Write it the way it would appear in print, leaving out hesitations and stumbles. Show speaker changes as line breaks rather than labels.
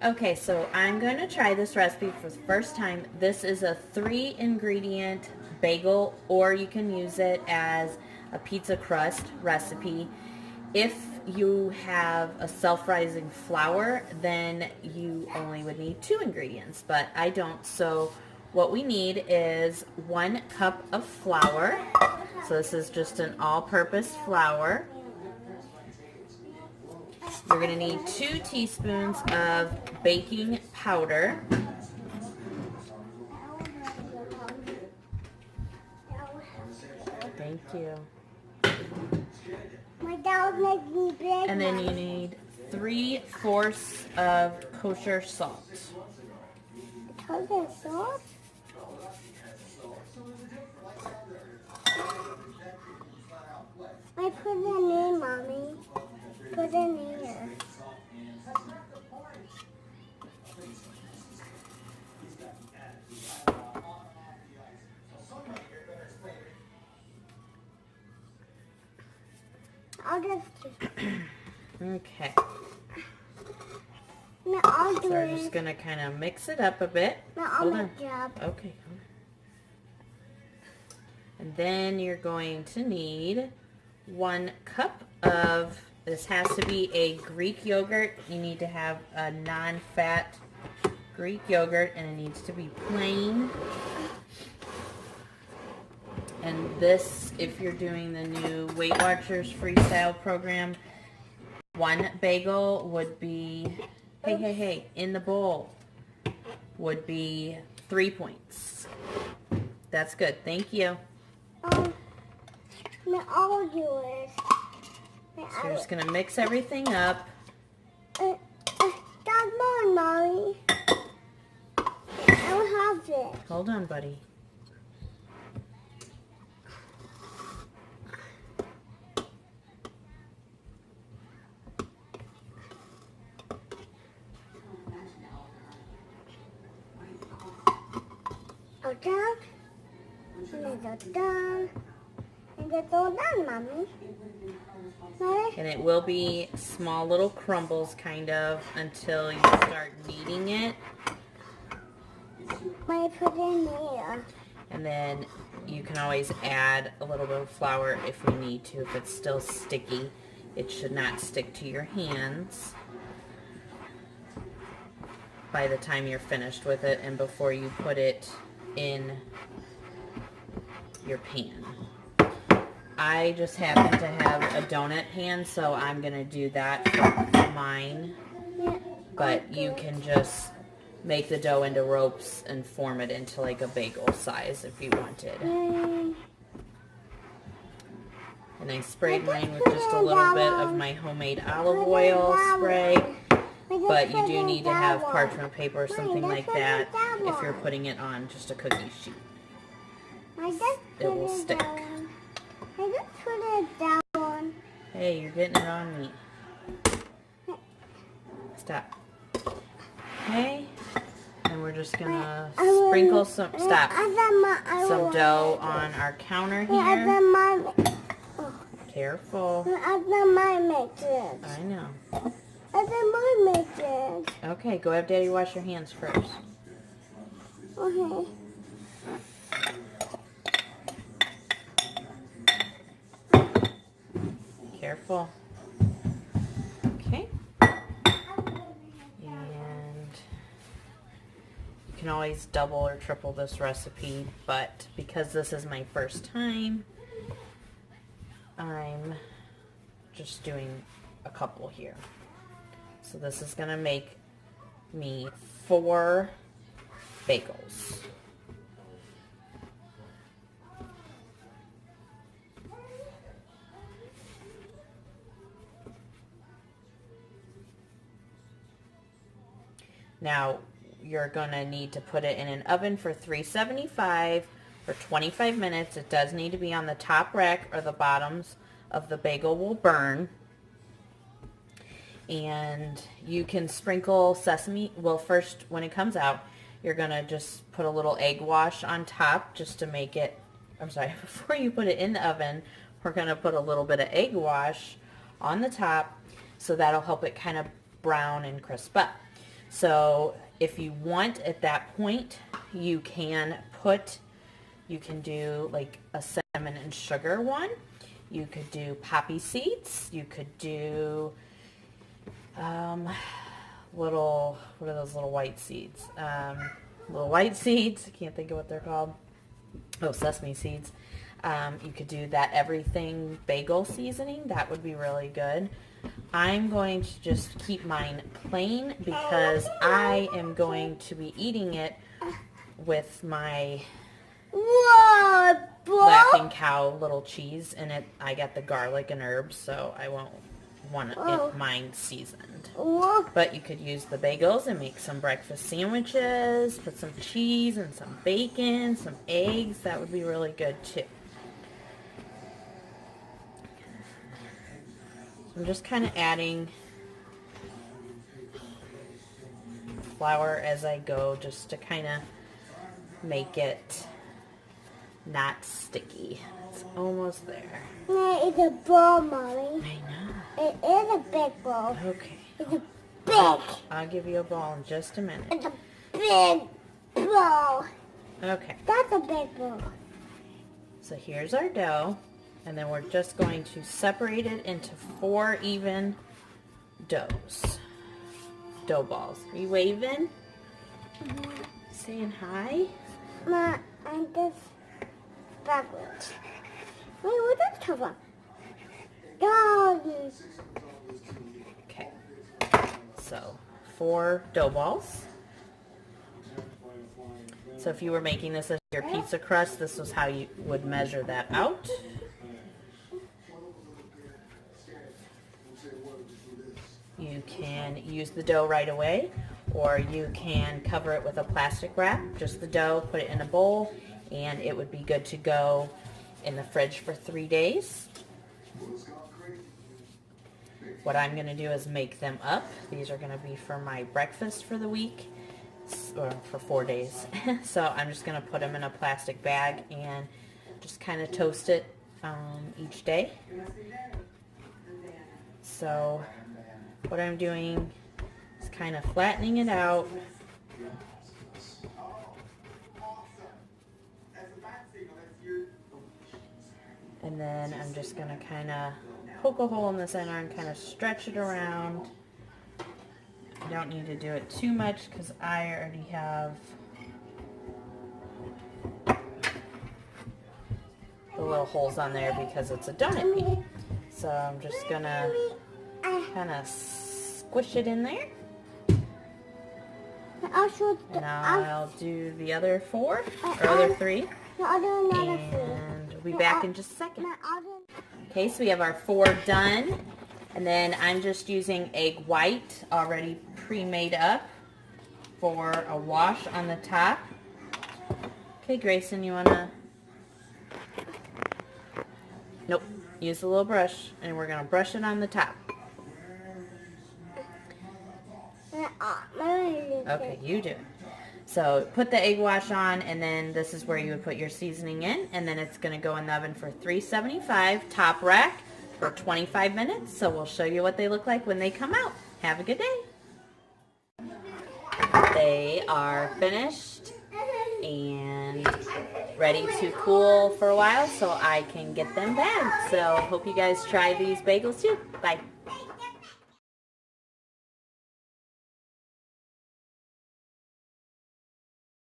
Okay, so I'm going to try this recipe for the first time. This is a 3-ingredient bagel, or you can use it as a pizza crust recipe. If you have a self-rising flour, then you only would need 2 ingredients, but I don't. So what we need is 1 cup of flour. So this is just an all-purpose flour. You're going to need 2 teaspoons of baking powder. Thank you.
My dad makes me big.
And then you need 3/4 of kosher salt.
Kosher salt? I put it in, Mommy. Put it in here. I'll just
Okay.
no, I'll do
So we're
it.
just going to kind of mix it up a bit.
No, I'll
Hold on.
make it up.
Okay. And then you're going to need 1 cup of, this has to be a Greek yogurt. You need to have a non-fat Greek yogurt, and it needs to be plain. And this, if you're doing the new Weight Watchers freestyle program, 1 bagel would be, hey, in the bowl, would be 3 points. That's good. Thank you.
No, I'll do it.
So you're just going to mix everything up.
That's mine, Mommy. I don't have it.
Hold on, buddy.
Okay. And it's done. And it's all done, Mommy. Mommy?
And it will be small little crumbles, kind of, until you start kneading it.
Mommy, put it in there.
And then you can always add a little bit of flour if you need to. If it's still sticky, it should not stick to your hands by the time you're finished with it and before you put it in your pan. I just happen to have a donut pan, so I'm going to do that for mine. But you can just make the dough into ropes and form it into like a bagel size if you wanted. And I sprayed mine with just a little bit of my homemade olive oil spray. But you do need to have parchment paper or something like that if you're putting it on just a cookie sheet. It will stick.
I just put it down.
Hey, you're getting it on me. Stop. Okay. And we're just gonna sprinkle some dough on our counter here. Careful.
I make it.
I know.
I make it.
Okay, go have Daddy wash your hands first.
Okay.
Careful. Okay. And you can always double or triple this recipe, but because this is my first time, I'm just doing a couple here. So this is going to make me 4 bagels. Now, you're going to need to put it in an oven for 375 for 25 minutes. It does need to be on the top rack or the bottoms of the bagel will burn. And you can sprinkle sesame. Well, first, when it comes out, you're going to just put a little egg wash on top just to make it, I'm sorry, before you put it in the oven, we're going to put a little bit of egg wash on the top, so that'll help it kind of brown and crisp up. So if you want at that point, you can do like a cinnamon and sugar one. You could do poppy seeds. You could do what are those little white seeds? Little white seeds. I can't think of what they're called. Oh, sesame seeds. You could do that everything bagel seasoning. That would be really good. I'm going to just keep mine plain because I am going to be eating it with my Laughing Cow little cheese in it. I got the garlic and herbs, so I won't want mine seasoned. But you could use the bagels and make some breakfast sandwiches, put some cheese and some bacon, some eggs. That would be really good too. I'm just kind of adding flour as I go just to kind of make it not sticky. It's almost there.
It's a ball, Mommy.
I know.
It is a big ball.
Okay.
It's a big.
I'll give you a ball in just a minute.
It's a big ball.
Okay.
That's a big ball.
So here's our dough. And then we're just going to separate it into 4 even dough balls. Are you waving? Saying hi?
Ma, I'm just backwards. Wait, what is that from? Doggies.
Okay. So 4 dough balls. So if you were making this as your pizza crust, this was how you would measure that out. You can use the dough right away, or you can cover it with a plastic wrap, just the dough, put it in a bowl, and it would be good to go in the fridge for 3 days. What I'm going to do is make them up. These are going to be for my breakfast for the week, or for 4 days. So I'm just going to put them in a plastic bag and just kind of toast it each day. So what I'm doing is kind of flattening it out. And then I'm just going to kind of poke a hole in the center and kind of stretch it around. I don't need to do it too much because I already have the little holes on there because it's a donut meat. So I'm just going to kind of squish it in there. And I'll do the other 4, or other 3. And we'll be back in just a second. Okay, so we have our 4 done. And then I'm just using egg white already pre-made up for a wash on the top. Okay, Grayson, you want to... Nope. Use a little brush, and we're going to brush it on the top. Okay, you do it. So put the egg wash on, and then this is where you would put your seasoning in, and then it's going to go in the oven for 375 top rack for 25 minutes. So we'll show you what they look like when they come out. Have a good day. They are finished and ready to cool for a while so I can get them bagged. So hope you guys try these bagels too. Bye.